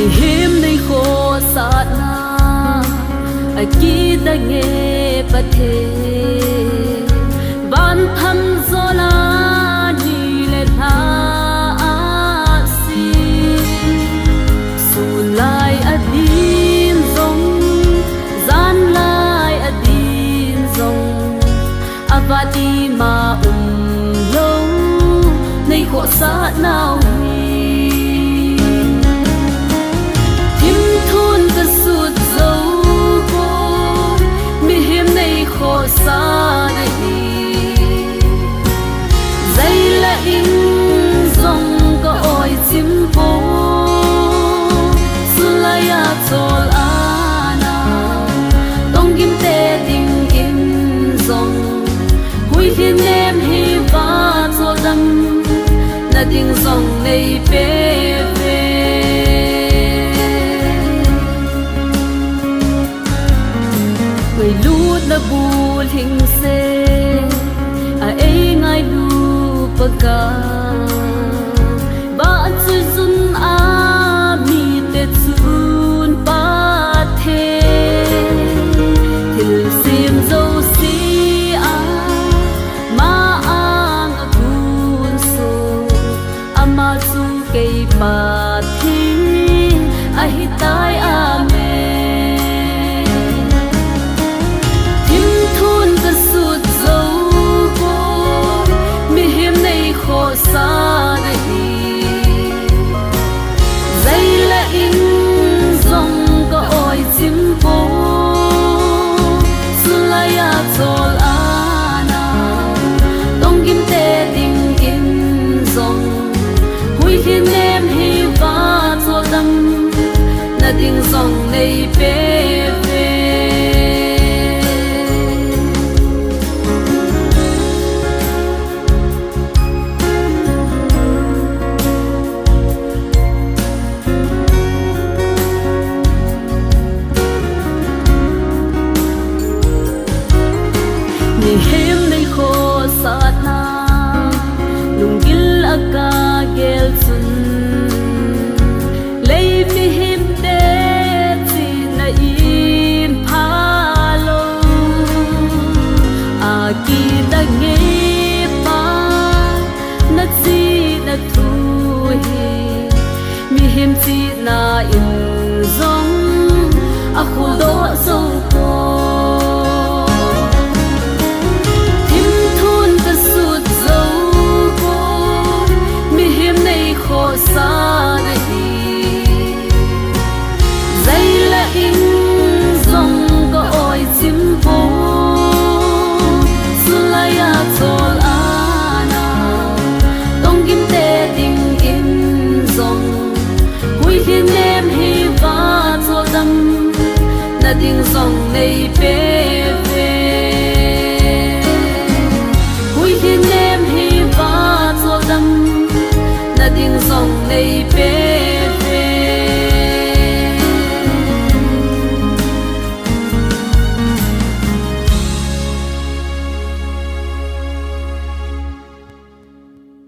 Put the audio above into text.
him nei kho sat na aki da nge pathe ban tham zola ni le tha si sulai adin zong zan lai adin zong avati ma lo nei kho sat now sa na hi zai la in zong ka oi chim po sulaya chol ana dong kim te ding in zong hui hin nem hi va chol dam na ding zong nei pe ve na bul hing se a ei ngai lu paka ba chu zun a mi te chun pa the thil sim zo si a ma ang a kun so ama chu kei pa thi a hi tai a sa na hi zai la in zong ka oi chim po sulaya chol ana dong kim te ding in zong hui hin nem hi va chol dam na ding zong nei pe him nei kho sat na lungil aka gel sun lei mi him te chi na in phalo a ki da nge pa na chi na thu hi mi him chi na in zong a khu do so ko sa na hi zai la in zong ka oi chim po sulaya chol ana dong kim te ding in zong hui hin nem hi va chol dam na ding zong nei pe ve hui hin nem hi va chol dam na ding zong nei pe